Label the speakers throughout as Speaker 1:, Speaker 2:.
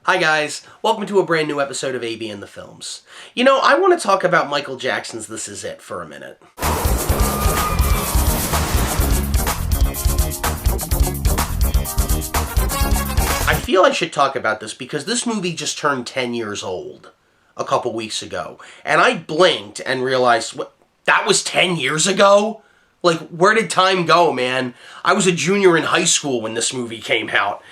Speaker 1: Hi guys, welcome to a brand new episode of AB in the Films. You know, I want to talk about Michael Jackson's This Is It for a minute. I feel I should talk about this because this movie just turned 10 years old a couple weeks ago. And I blinked and realized, what, that was 10 years ago? Like, where did time go, man? I was a junior in high school when this movie came out.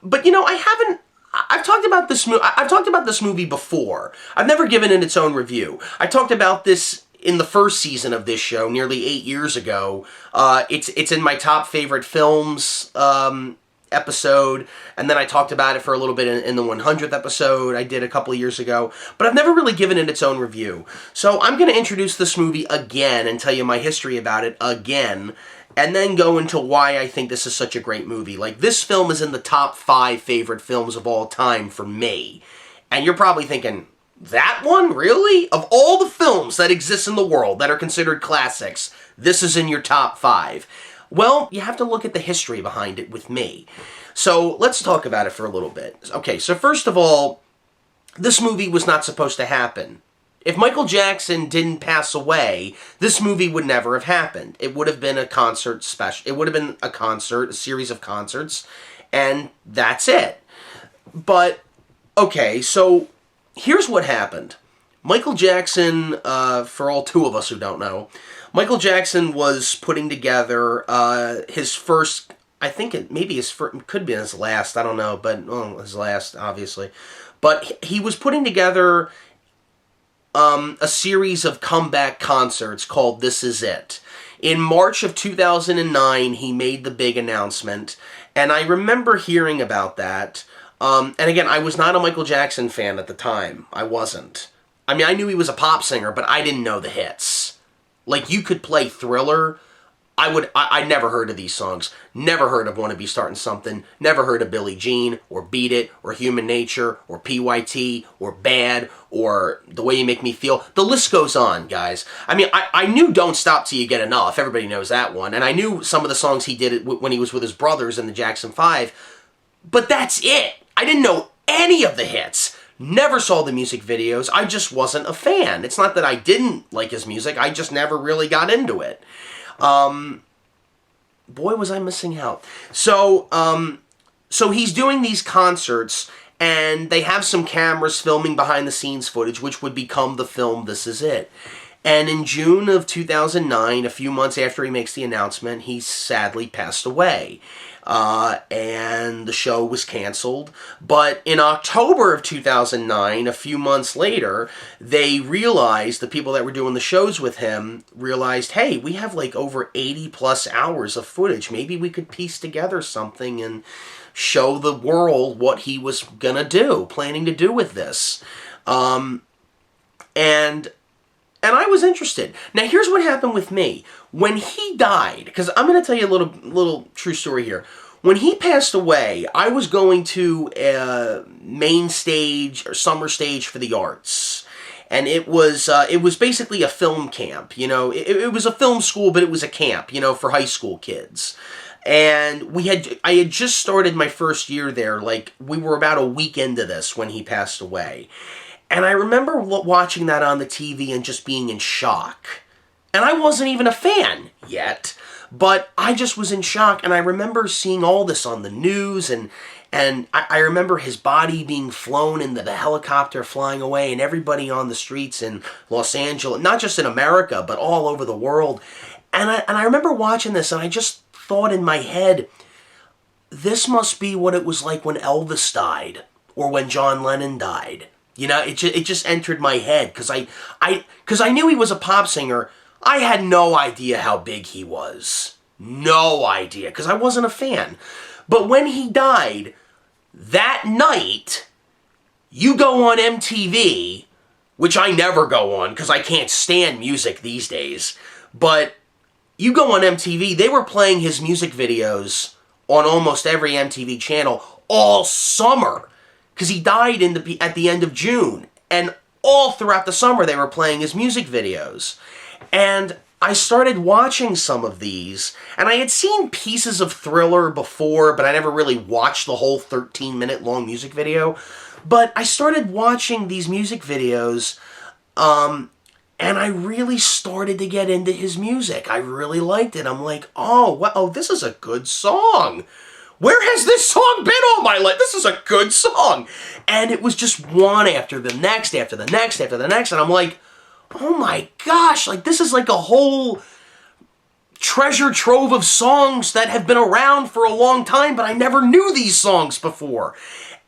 Speaker 1: But you know, I've talked about this movie before. I've never given it its own review. I talked about this in the first season of this show, nearly 8 years ago. It's in my top favorite films episode, and then I talked about it for a little bit in the 100th episode I did a couple of years ago, but I've never really given it its own review. So I'm going to introduce this movie again and tell you my history about it again, and then go into why I think this is such a great movie. Like, this film is in the top 5 favorite films of all time for me. And you're probably thinking, that one? Really? Of all the films that exist in the world that are considered classics, this is in your top 5. Well, you have to look at the history behind it with me. So, let's talk about it for a little bit. Okay, so first of all, this movie was not supposed to happen. If Michael Jackson didn't pass away, this movie would never have happened. It would have been a concert special. It would have been a concert, a series of concerts, and that's it. But, okay, so here's what happened. Michael Jackson, for all two of us who don't know, Michael Jackson was putting together his first, I think it maybe his first, could be his last, I don't know, but his last, obviously. But he was putting together a series of comeback concerts called This Is It. In March of 2009, he made the big announcement, and I remember hearing about that. And again, I was not a Michael Jackson fan at the time. I wasn't. I mean, I knew he was a pop singer, but I didn't know the hits. Like, you could play Thriller. I never heard of these songs. Never heard of Wanna Be Starting Something. Never heard of Billie Jean, or Beat It, or Human Nature, or PYT, or Bad, or The Way You Make Me Feel. The list goes on, guys. I mean, I knew Don't Stop Till You Get Enough. Everybody knows that one. And I knew some of the songs he did when he was with his brothers in the Jackson 5. But that's it. I didn't know any of the hits. Never saw the music videos. I just wasn't a fan. It's not that I didn't like his music. I just never really got into it. Boy, was I missing out. So he's doing these concerts, and they have some cameras filming behind-the-scenes footage, which would become the film This Is It. And in June of 2009, a few months after he makes the announcement, he sadly passed away. And the show was canceled. But in October of 2009, a few months later, they realized, the people that were doing the shows with him realized, hey, we have like over 80 plus hours of footage. Maybe we could piece together something and show the world what he was planning to do with this. And I was interested. Now, here's what happened with me. When he died, because I'm going to tell you a little true story here. When he passed away, I was going to a main stage or summer stage for the arts. And it was basically a film camp. You know, it was a film school, but it was a camp, you know, for high school kids. And I had just started my first year there. Like, we were about a week into this when he passed away. And I remember watching that on the TV and just being in shock. And I wasn't even a fan yet, but I just was in shock. And I remember seeing all this on the news, and I remember his body being flown in the helicopter flying away, and everybody on the streets in Los Angeles, not just in America, but all over the world. And I remember watching this, and I just thought in my head, this must be what it was like when Elvis died, or when John Lennon died. You know, it just entered my head, because I knew he was a pop singer. I had no idea how big he was. No idea, because I wasn't a fan. But when he died, that night, you go on MTV, which I never go on, because I can't stand music these days. But you go on MTV, they were playing his music videos on almost every MTV channel all summer. Because he died at the end of June. And all throughout the summer, they were playing his music videos. And I started watching some of these, and I had seen pieces of Thriller before, but I never really watched the whole 13-minute long music video. But I started watching these music videos, and I really started to get into his music. I really liked it. I'm like, oh, wow, this is a good song. Where has this song been all my life? This is a good song. And it was just one after the next, after the next, after the next. And I'm like, oh my gosh, like this is like a whole treasure trove of songs that have been around for a long time, but I never knew these songs before.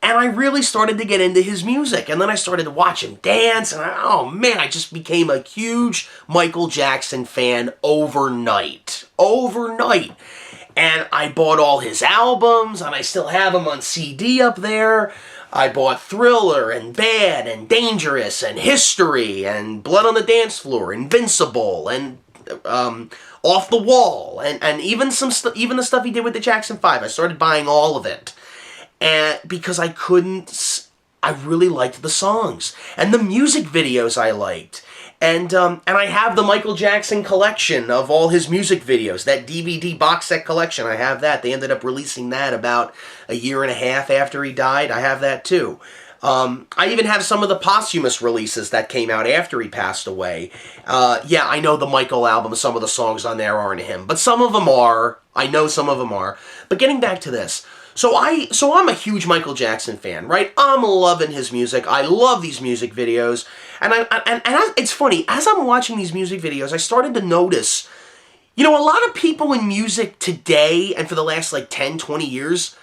Speaker 1: And I really started to get into his music. And then I started to watch him dance. And oh man, I just became a huge Michael Jackson fan overnight. Overnight. And I bought all his albums, and I still have them on CD up there. I bought Thriller, and Bad, and Dangerous, and History, and Blood on the Dance Floor, Invincible, and Off the Wall, and even even the stuff he did with the Jackson 5. I started buying all of it. And because I really liked the songs. And the music videos I liked. And I have the Michael Jackson collection of all his music videos. That DVD box set collection, I have that. They ended up releasing that about a year and a half after he died. I have that too. I even have some of the posthumous releases that came out after he passed away. Yeah, I know the Michael album, some of the songs on there aren't him. But some of them are. I know some of them are. But getting back to this. So I'm a huge Michael Jackson fan, right? I'm loving his music. I love these music videos. And it's funny, as I'm watching these music videos, I started to notice, a lot of people in music today and for the last like 10, 20 years,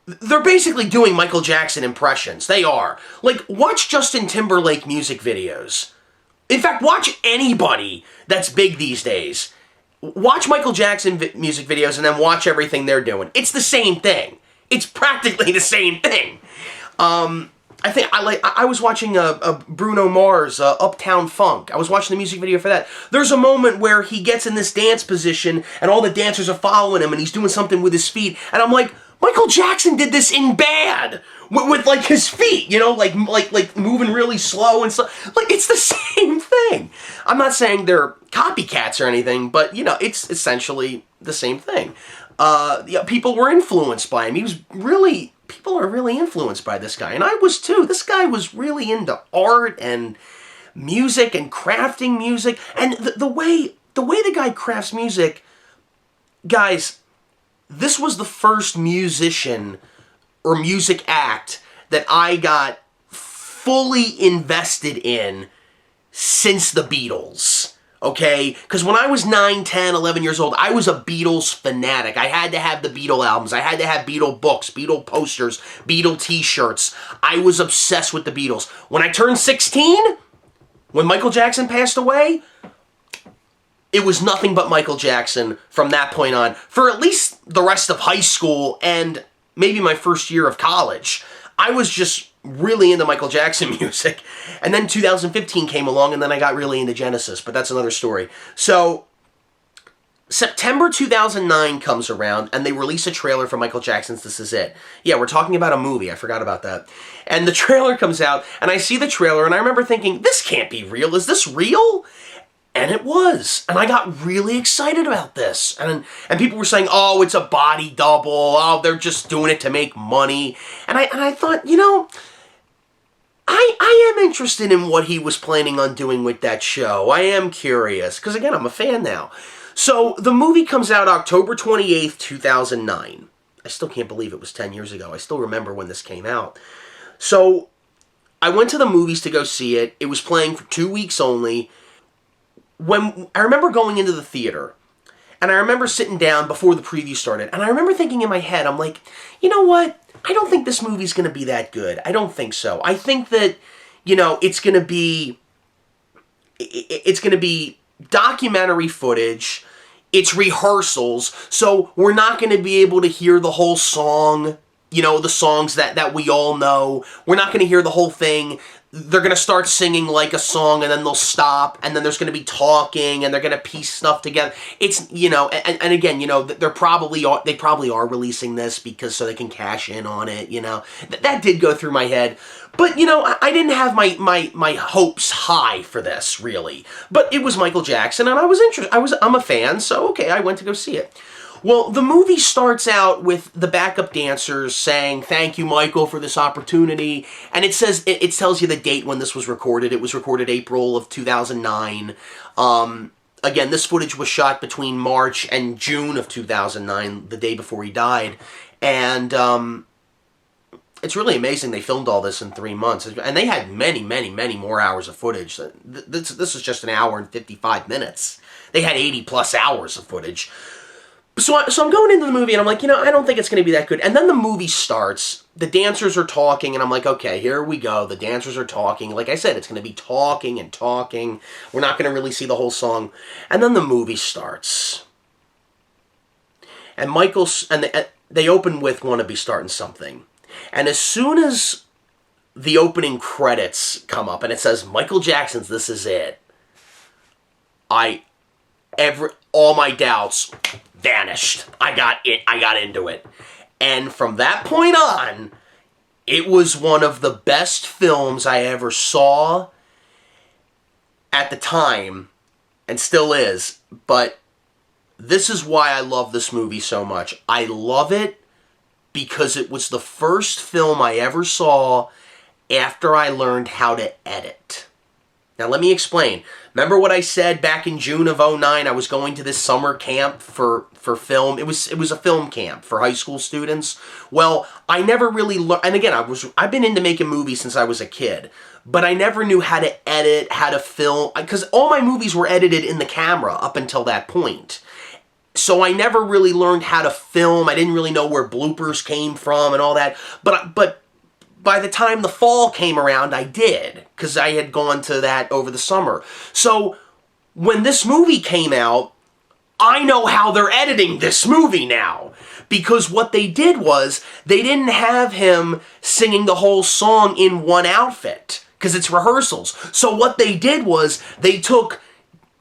Speaker 1: they're basically doing Michael Jackson impressions. They are. Like, watch Justin Timberlake music videos. In fact, watch anybody that's big these days. Watch Michael Jackson music videos and then watch everything they're doing. It's the same thing. It's practically the same thing. I was watching a Bruno Mars, Uptown Funk. I was watching the music video for that. There's a moment where he gets in this dance position and all the dancers are following him and he's doing something with his feet. And I'm like, Michael Jackson did this in Bad with like his feet, like moving really slow and stuff. Like, it's the same thing. I'm not saying they're copycats or anything, but it's essentially the same thing. People were influenced by him. People are really influenced by this guy, and I was too. This guy was really into art and music and crafting music, and the way the guy crafts music, guys. This was the first musician or music act that I got fully invested in since the Beatles. Okay? Because when I was 9, 10, 11 years old, I was a Beatles fanatic. I had to have the Beatle albums. I had to have Beatle books, Beatle posters, Beatle t-shirts. I was obsessed with the Beatles. When I turned 16, when Michael Jackson passed away, it was nothing but Michael Jackson from that point on. For at least the rest of high school and maybe my first year of college, I was just really into Michael Jackson music. And then 2015 came along and then I got really into Genesis, but that's another story. So September 2009 comes around and they release a trailer for Michael Jackson's This Is It. Yeah, we're talking about a movie. I forgot about that. And the trailer comes out and I see the trailer and I remember thinking, this can't be real. Is this real? And it was. And I got really excited about this. And people were saying, oh, it's a body double. Oh, they're just doing it to make money. And I thought, I am interested in what he was planning on doing with that show. I am curious. Because, again, I'm a fan now. So the movie comes out October 28th, 2009. I still can't believe it was 10 years ago. I still remember when this came out. So I went to the movies to go see it. It was playing for 2 weeks only. When I remember going into the theater, and I remember sitting down before the preview started, and I remember thinking in my head, I'm like, you know what? I don't think this movie's going to be that good. I don't think so. I think that, it's going to be documentary footage. It's rehearsals, so we're not going to be able to hear the whole song, the songs that we all know. We're not going to hear the whole thing. they're going to start singing like a song and then they'll stop and then there's going to be talking and they're going to piece stuff together. It's, you know, and again, you know, they probably are releasing this because so they can cash in on it, you know. That did go through my head. But, you know, I didn't have my hopes high for this, really. But it was Michael Jackson and I was interested. I'm a fan, so okay, I went to go see it. Well, the movie starts out with the backup dancers saying, "Thank you, Michael, for this opportunity." And it says, it tells you the date when this was recorded. It was recorded April of 2009. Again, this footage was shot between March and June of 2009, the day before he died. And it's really amazing they filmed all this in 3 months. And they had many, many, many more hours of footage. This is just an hour and 55 minutes. They had 80 plus hours of footage. So I'm going into the movie and I'm like, you know, I don't think it's going to be that good. And then the movie starts. The dancers are talking and I'm like, okay, here we go. The dancers are talking. Like I said, it's going to be talking and talking. We're not going to really see the whole song. And then the movie starts. And they open with "Wanna Be Starting Something." And as soon as the opening credits come up and it says Michael Jackson's "This Is It," all my doubts vanished. I got into it. And from that point on, it was one of the best films I ever saw at the time, and still is. But this is why I love this movie so much. I love it because it was the first film I ever saw after I learned how to edit. Now let me explain. Remember what I said back in June of 2009? I was going to this summer camp for film. It was a film camp for high school students. Well, I never really learned, and again, I've been into making movies since I was a kid, but I never knew how to edit, how to film, because all my movies were edited in the camera up until that point. So I never really learned how to film. I didn't really know where bloopers came from and all that. But by the time the fall came around, I did, because I had gone to that over the summer. So when this movie came out, I know how they're editing this movie now. Because what they did was, they didn't have him singing the whole song in one outfit, because it's rehearsals. So what they did was, they took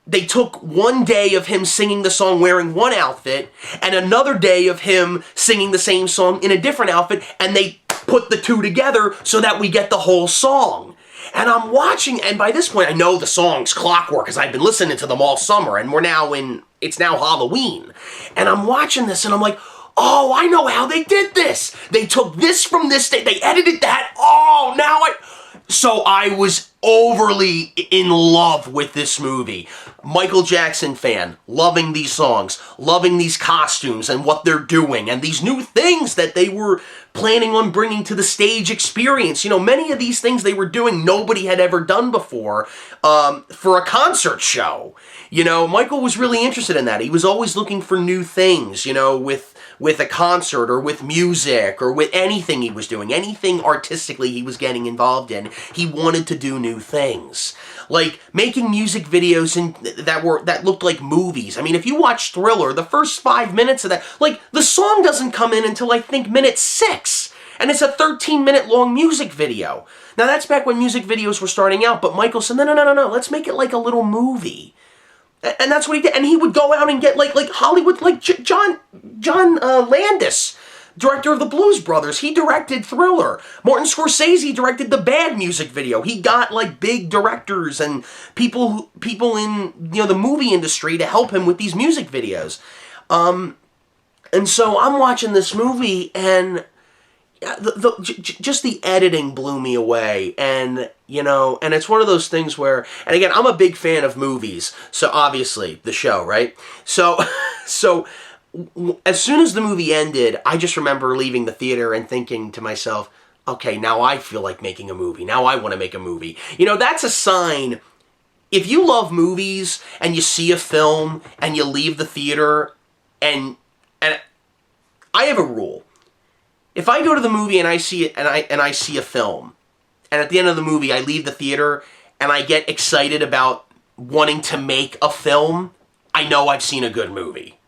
Speaker 1: 1 day of him singing the song wearing one outfit, and another day of him singing the same song in a different outfit, and they put the two together so that we get the whole song. And I'm watching, and by this point I know the song's Clockwork, because I've been listening to them all summer, and it's now Halloween. And I'm watching this, and I'm like, oh, I know how they did this. They took this from this day, they edited that, So I was overly in love with this movie. Michael Jackson fan, loving these songs, loving these costumes and what they're doing, and these new things that they were planning on bringing to the stage experience. You know, many of these things they were doing nobody had ever done before for a concert show. You know, Michael was really interested in that. He was always looking for new things, you know, with a concert or with music or with anything he was doing, anything artistically he was getting involved in. He wanted to do new things. Like making music videos that looked like movies. I mean, if you watch Thriller, the first 5 minutes of that, like the song doesn't come in until I think minute 6. And it's a 13-minute long music video. Now that's back when music videos were starting out, but Michael said, no, let's make it like a little movie. And that's what he did. And he would go out and get like Hollywood, like John Landis, director of the Blues Brothers. He directed Thriller. Martin Scorsese directed the Bad music video. He got like big directors and people in, you know, the movie industry to help him with these music videos. And so I'm watching this movie, and just the editing blew me away. And you know, and it's one of those things where, and again, I'm a big fan of movies, so obviously the show, right? So as soon as the movie ended, I just remember leaving the theater and thinking to myself, okay, now I feel like making a movie. Now I want to make a movie. You know, that's a sign. If you love movies and you see a film and you leave the theater, and I have a rule. If I go to the movie and I see it, and I see a film, and at the end of the movie I leave the theater and I get excited about wanting to make a film, I know I've seen a good movie.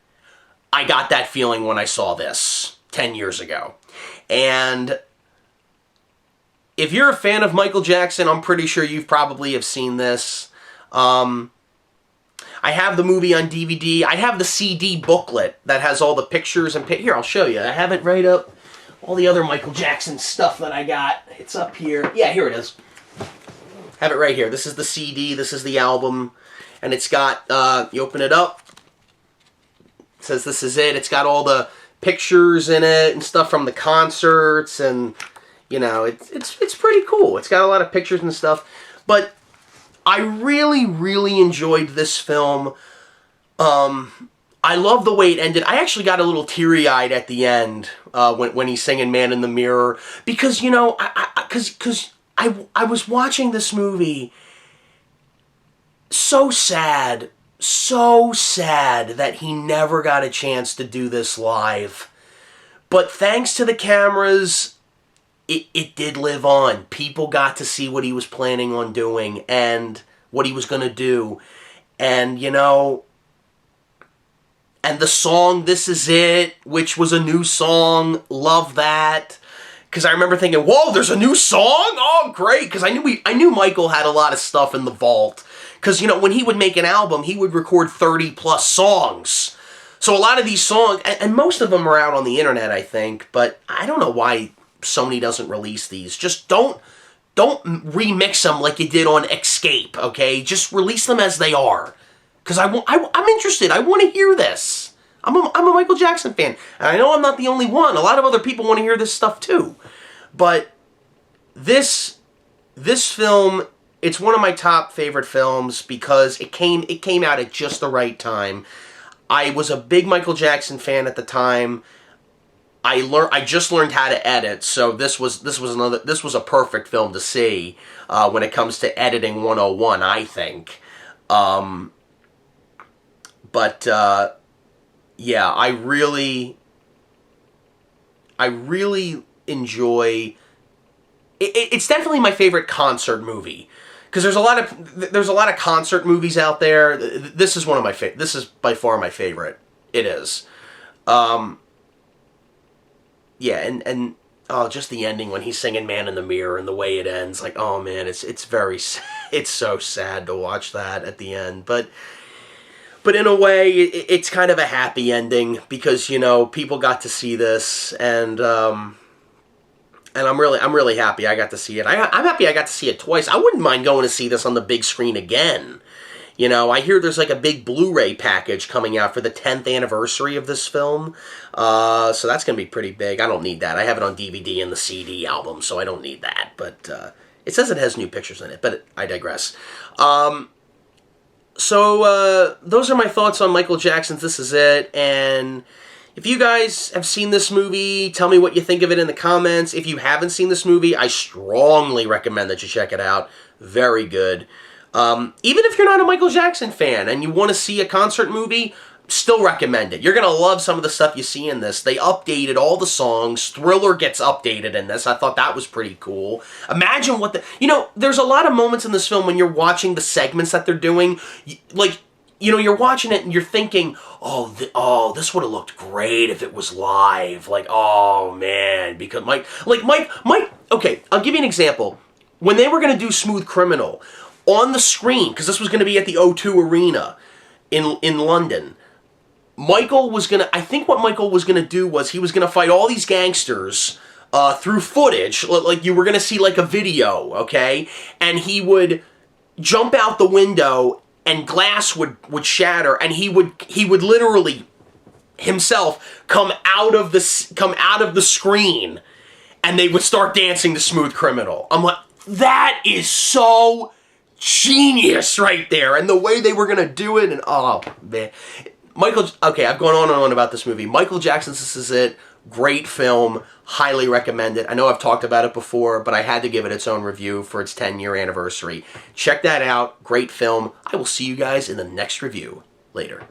Speaker 1: I got that feeling when I saw this 10 years ago. And if you're a fan of Michael Jackson, I'm pretty sure you probably have seen this. I have the movie on DVD. I have the CD booklet that has all the pictures and... Here, I'll show you. I have it right up. All the other Michael Jackson stuff that I got. It's up here. Yeah, here it is. Have it right here. This is the CD. This is the album. And it's got... you open it up. It says this is it. It's got all the pictures in it and stuff from the concerts. And, you know, it's pretty cool. It's got a lot of pictures and stuff. But... I really, really enjoyed this film. I love the way it ended. I actually got a little teary-eyed at the end when he's singing "Man in the Mirror," because, you know, I was watching this movie, so sad that he never got a chance to do this live. But thanks to the cameras, it did live on. People got to see what he was planning on doing and what he was going to do. And, you know, and the song "This Is It," which was a new song, love that. Because I remember thinking, whoa, there's a new song? Oh, great. Because I knew Michael had a lot of stuff in the vault. Because, you know, when he would make an album, he would record 30-plus songs. So a lot of these songs, and most of them are out on the internet, I think, but I don't know why Sony doesn't release these. Just don't remix them like you did on Escape, okay? Just release them as they are. Because I'm interested. I want to hear this. I'm a Michael Jackson fan. And I know I'm not the only one. A lot of other people want to hear this stuff too. But this film, it's one of my top favorite films because it came out at just the right time. I was a big Michael Jackson fan at the time. I just learned how to edit, so this was a perfect film to see when it comes to editing 101, I think. Yeah, I really enjoy. It's definitely my favorite concert movie because there's a lot of concert movies out there. This is one of my favorite. This is by far my favorite. It is. Yeah, and oh, just the ending when he's singing "Man in the Mirror" and the way it ends, like, oh man, it's very, it's so sad to watch that at the end, but in a way, it's kind of a happy ending because, you know, people got to see this, and I'm really happy I got to see it. I'm happy I got to see it twice. I wouldn't mind going to see this on the big screen again. You know, I hear there's like a big Blu-ray package coming out for the 10th anniversary of this film. So that's going to be pretty big. I don't need that. I have it on DVD and the CD album, so I don't need that. But it says it has new pictures in it, but I digress. So those are my thoughts on Michael Jackson's "This Is It." And if you guys have seen this movie, tell me what you think of it in the comments. If you haven't seen this movie, I strongly recommend that you check it out. Very good. Even if you're not a Michael Jackson fan and you want to see a concert movie, still recommend it. You're going to love some of the stuff you see in this. They updated all the songs. Thriller gets updated in this. I thought that was pretty cool. Imagine what you know, there's a lot of moments in this film when you're watching the segments that they're doing, like, you know, you're watching it and you're thinking, oh, this would have looked great if it was live. Like, oh, man, because Mike, okay, I'll give you an example. When they were going to do Smooth Criminal, on the screen, because this was going to be at the O2 Arena in London, I think what Michael was going to do was he was going to fight all these gangsters through footage, like you were going to see like a video, okay? And he would jump out the window and glass would shatter, and he would literally himself come out of the screen, and they would start dancing to Smooth Criminal. I'm like, that is so genius right there, and the way they were gonna do it, and oh man, okay, I've gone on and on about this movie. Michael Jackson's "This Is It," great film, highly recommend it. I know I've talked about it before, but I had to give it its own review for its 10-year anniversary. Check that out, great film. I will see you guys in the next review. Later.